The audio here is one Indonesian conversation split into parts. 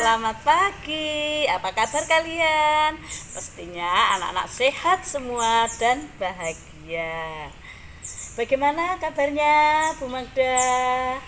selamat pagi. Apa kabar kalian? Pastinya anak-anak sehat semua dan bahagia. Bagaimana kabarnya Bu Magda?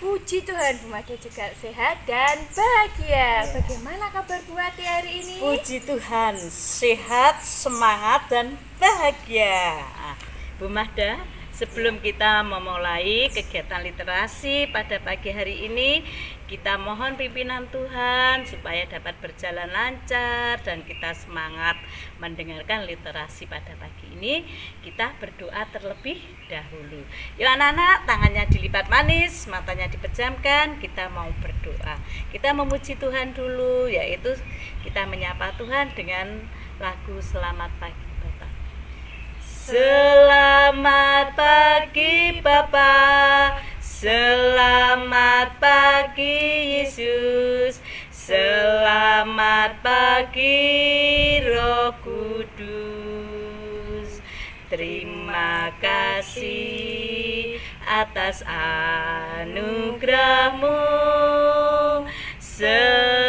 Puji Tuhan, Bu Made juga sehat dan bahagia. Bagaimana kabar Bu Ati hari ini? Puji Tuhan, sehat, semangat dan bahagia. Bu Magda, sebelum kita memulai kegiatan literasi pada pagi hari ini, kita mohon pimpinan Tuhan supaya dapat berjalan lancar dan kita semangat mendengarkan literasi pada pagi ini. Kita berdoa terlebih dahulu. Yuk anak-anak, tangannya dilipat manis, matanya dipejamkan, kita mau berdoa. Kita memuji Tuhan dulu, yaitu kita menyapa Tuhan dengan lagu Selamat Pagi Bapak. Selamat pagi Bapa, selamat pagi Yesus, selamat pagi Roh Kudus. Terima kasih atas anugerah-Mu. Semalam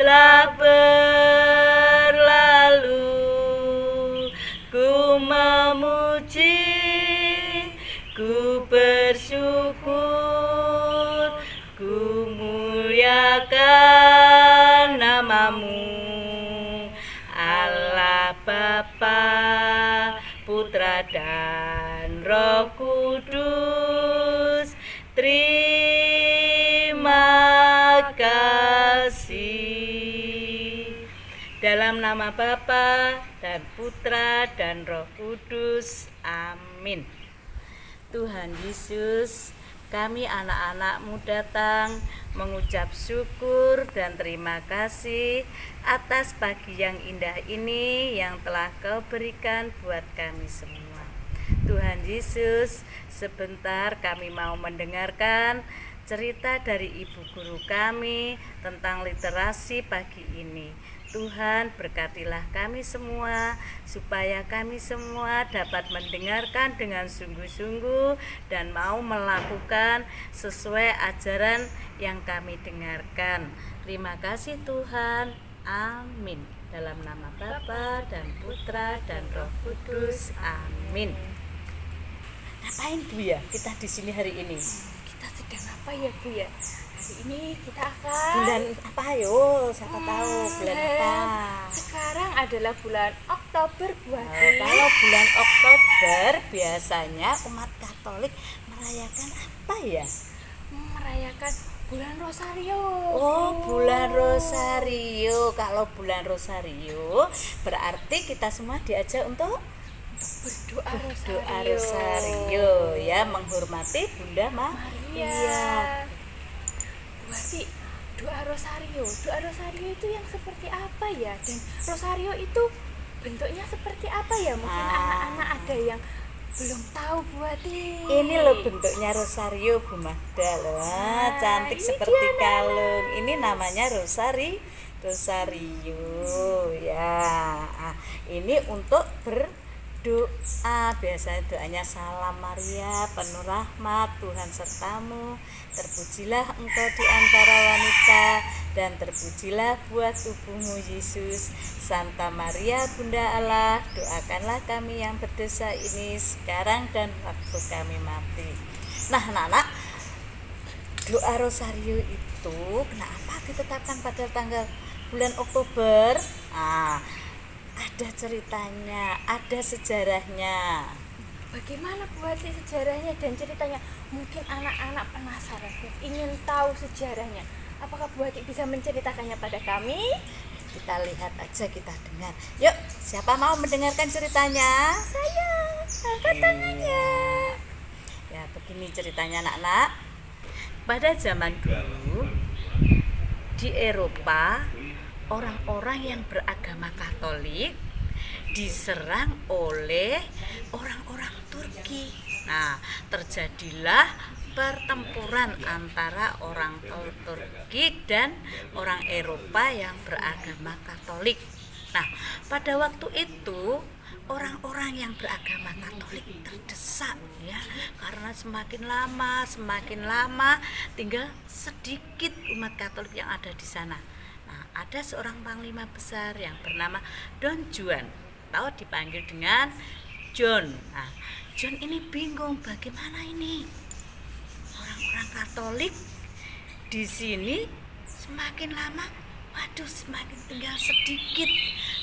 telah berlalu, ku memuji, ku bersyukur, ku muliakan nama-Mu, Allah Bapa, Putra dan Roh Kudus. Terima kasih. Dalam nama Bapa dan Putra dan Roh Kudus. Amin. Tuhan Yesus, kami anak-anak-Mu datang mengucap syukur dan terima kasih atas pagi yang indah ini yang telah Kau berikan buat kami semua. Tuhan Yesus, sebentar kami mau mendengarkan cerita dari Ibu Guru kami tentang literasi pagi ini. Tuhan, berkatilah kami semua supaya kami semua dapat mendengarkan dengan sungguh-sungguh dan mau melakukan sesuai ajaran yang kami dengarkan. Terima kasih Tuhan. Amin. Dalam nama Bapa dan Putra dan Roh Kudus. Amin. Ngapain Bu ya kita di sini hari ini? Kita sedang apa ya Bu ya? Hari ini kita akan Bulan apa yo? Siapa tahu bulan apa? Sekarang adalah bulan Oktober Bu Nah, Ati. kalau bulan Oktober biasanya umat Katolik merayakan apa ya? Merayakan bulan Rosario. Oh, Bu. bulan Rosario. Kalau bulan Rosario berarti kita semua diajak untuk Berdoa doa Rosario. Rosario ya, menghormati Bunda Maria. Maria. Berarti doa Rosario itu yang seperti apa ya? Dan Rosario itu bentuknya seperti apa ya? Mungkin anak-anak ada yang belum tahu Bu Ati. Ini loh bentuknya Rosario Bu Magda loh. Cantik ini seperti dia, kalung. Ini namanya Rosario ya. Ini untuk berdoa. Biasanya doanya Salam Maria, penuh rahmat, Tuhan sertamu. Terpujilah engkau di antara wanita, dan terpujilah buah tubuhmu Yesus. Santa Maria Bunda Allah, doakanlah kami yang berdosa ini sekarang dan waktu kami mati. Nah anak-anak, doa Rosario itu kenapa ditetapkan pada tanggal bulan Oktober? Ada ceritanya, ada sejarahnya. Bagaimana Bu Ati sejarahnya dan ceritanya? Mungkin anak-anak penasaran, ingin tahu sejarahnya. Apakah Bu Ati bisa menceritakannya pada kami? Kita lihat aja, kita dengar. Yuk, siapa mau mendengarkan ceritanya? Saya angkat tangannya. Ya, begini ceritanya anak-anak. Pada zaman dulu di Eropa, orang-orang yang beragama Katolik diserang oleh orang-orang Turki. Nah, terjadilah pertempuran antara orang Turki dan orang Eropa yang beragama Katolik. Nah, pada waktu itu orang-orang yang beragama Katolik terdesak ya, karena semakin lama tinggal sedikit umat Katolik yang ada di sana. Nah, ada seorang panglima besar yang bernama Don Juan, atau dipanggil dengan John. Nah, John ini bingung bagaimana ini orang-orang Katolik di sini semakin lama, waduh, semakin tinggal sedikit.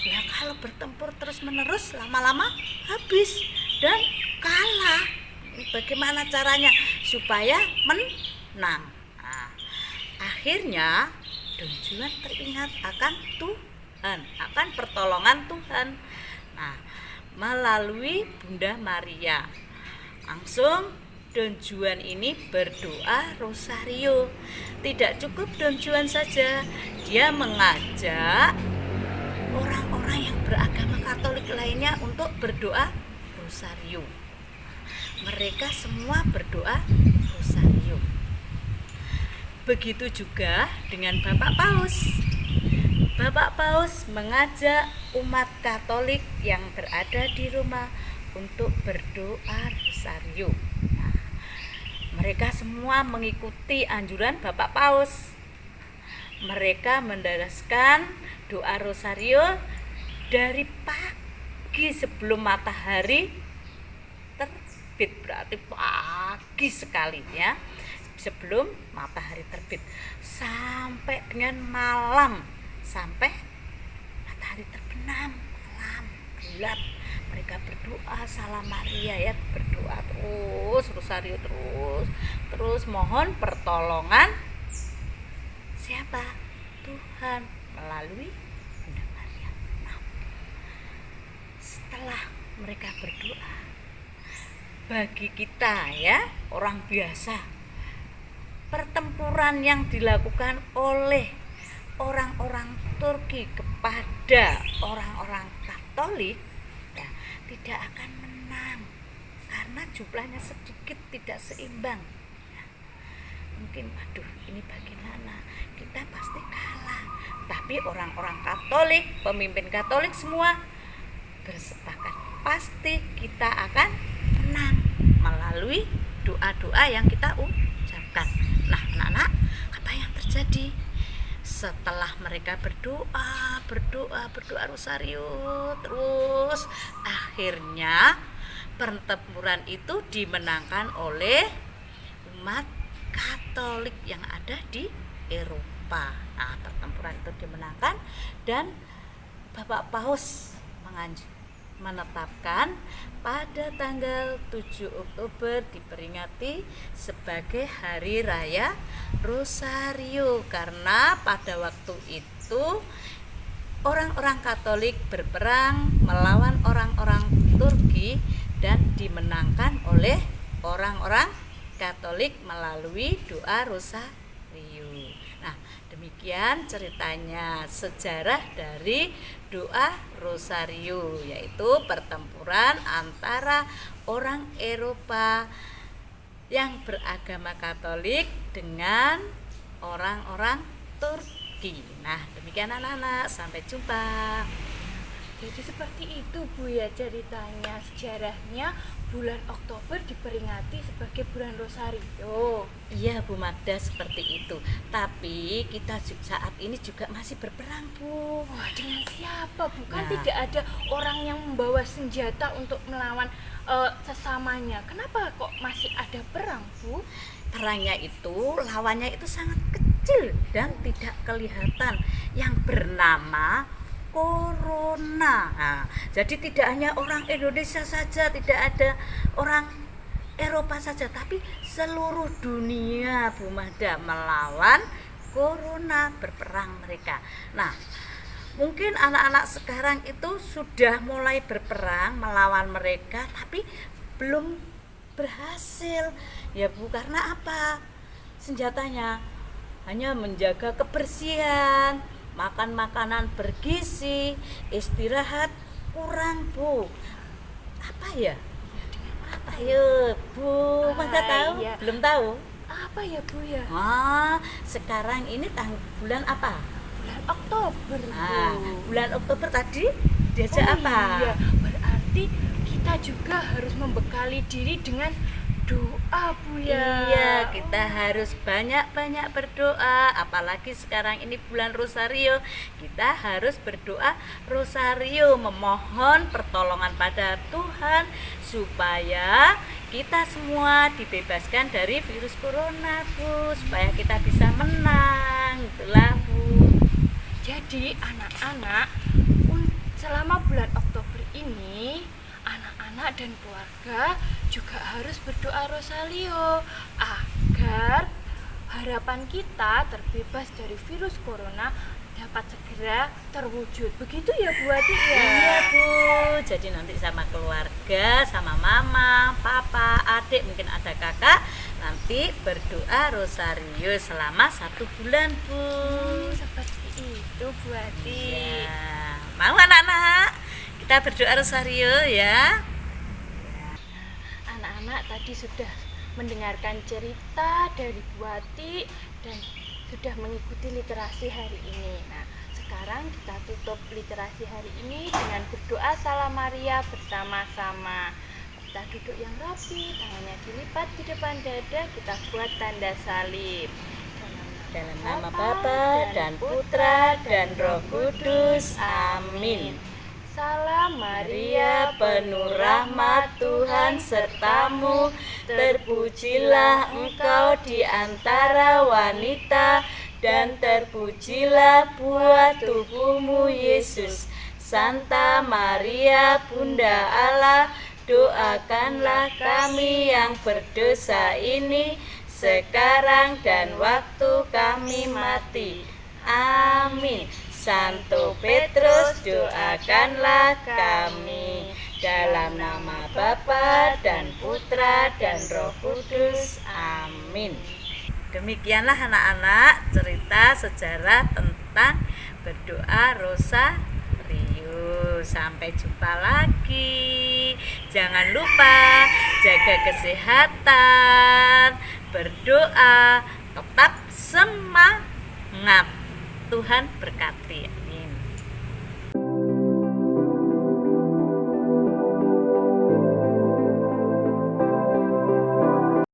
Ya kalau bertempur terus menerus lama-lama habis dan kalah. Bagaimana caranya supaya menang? Nah, akhirnya Don Juan teringat akan Tuhan, akan pertolongan Tuhan. Nah, melalui Bunda Maria. Langsung Don Juan ini berdoa rosario. Tidak cukup Don Juan saja, dia mengajak orang-orang yang beragama Katolik lainnya untuk berdoa rosario. Mereka semua berdoa rosario. Begitu juga dengan Bapak Paus. Bapak Paus mengajak umat Katolik yang berada di Roma untuk berdoa rosario. Nah, mereka semua mengikuti anjuran Bapak Paus. Mereka mendaraskan doa rosario dari pagi sebelum matahari terbit, berarti pagi sekali ya, sebelum matahari terbit sampai dengan malam, sampai matahari terbenam, malam gelap. Mereka berdoa Salam Maria ya, berdoa terus rosario terus mohon pertolongan siapa? Tuhan melalui Bunda Maria. Nah, setelah mereka berdoa, bagi kita ya orang biasa, pertempuran yang dilakukan oleh orang-orang Turki kepada orang-orang Katolik ya, tidak akan menang karena jumlahnya sedikit, tidak seimbang. Mungkin waduh ini bagaimana, kita pasti kalah. Tapi orang-orang Katolik, pemimpin Katolik semua bersepakat pasti kita akan menang melalui doa-doa yang kita ucapkan. Nah anak-anak, apa yang terjadi setelah mereka berdoa rosario terus, akhirnya pertempuran itu dimenangkan oleh umat Katolik yang ada di Eropa. Nah, pertempuran itu dimenangkan dan Bapak Paus menetapkan pada tanggal 7 Oktober diperingati sebagai Hari Raya Rosario, karena pada waktu itu orang-orang Katolik berperang melawan orang-orang Turki dan dimenangkan oleh orang-orang Katolik melalui doa rosario. Nah, demikian ceritanya, sejarah dari doa rosario, yaitu pertempuran antara orang Eropa yang beragama Katolik dengan orang-orang Turki. Nah, demikian anak-anak, sampai jumpa. Jadi seperti itu Bu ya ceritanya, sejarahnya bulan Oktober diperingati sebagai bulan Rosario. Iya Bu Magda, seperti itu. Tapi kita saat ini juga masih berperang Bu. Wah, dengan siapa Bu? Kan Nah, tidak ada orang yang membawa senjata untuk melawan sesamanya. Kenapa kok masih ada perang Bu? perangnya itu, lawannya itu sangat kecil dan tidak kelihatan, yang bernama Corona. Nah, jadi tidak hanya orang Indonesia saja, tidak ada orang Eropa saja, tapi seluruh dunia Bu Magda melawan Corona, berperang mereka. Nah, mungkin anak-anak sekarang itu sudah mulai berperang melawan mereka, tapi belum berhasil ya Bu, karena apa? Senjatanya hanya menjaga kebersihan, makan makanan bergizi, istirahat kurang Bu. Apa ya? Apa ya Bu? Masa tahu? Iya. Belum tahu? Apa ya Bu ya? Sekarang ini bulan apa? Bulan Oktober Bu. Bulan Oktober tadi diajak apa? Iya, berarti berarti kita juga harus membekali diri dengan doa, Bu ya. Iya, kita harus banyak-banyak berdoa. Apalagi sekarang ini bulan Rosario, kita harus berdoa Rosario, memohon pertolongan pada Tuhan supaya kita semua dibebaskan dari virus corona, Bu, supaya kita bisa menang. Itulah, Bu. Jadi anak-anak, selama bulan Oktober ini anak-anak dan keluarga juga harus berdoa Rosario agar harapan kita terbebas dari virus corona dapat segera terwujud. Begitu ya Bu Ati ya? Iya, Bu. Jadi nanti sama keluarga, sama mama, papa, adik, mungkin ada kakak, nanti berdoa Rosario selama 1 bulan, Bu. Seperti itu Bu Ati. Ya. Mau anak-anak? Kita berdoa Rosario ya. Anak-anak tadi sudah mendengarkan cerita dari Bu Ati dan sudah mengikuti literasi hari ini. Nah, sekarang kita tutup literasi hari ini dengan berdoa Salam Maria bersama-sama. Kita duduk yang rapi, tangannya dilipat di depan dada, kita buat tanda salib. Dalam nama Bapa dan Putra dan Roh Kudus. Amin. Salam Maria, penuh rahmat, Tuhan sertamu, terpujilah engkau di antara wanita, dan terpujilah buah tubuhmu, Yesus. Santa Maria, Bunda Allah, doakanlah kami yang berdosa ini, sekarang dan waktu kami mati. Amin. Santo Petrus, doakanlah kami. Dalam nama Bapa dan Putra dan Roh Kudus. Amin. Demikianlah anak-anak cerita sejarah tentang berdoa Rosario. Sampai jumpa lagi. Jangan lupa jaga kesehatan, berdoa, tetap semangat. Tuhan berkati.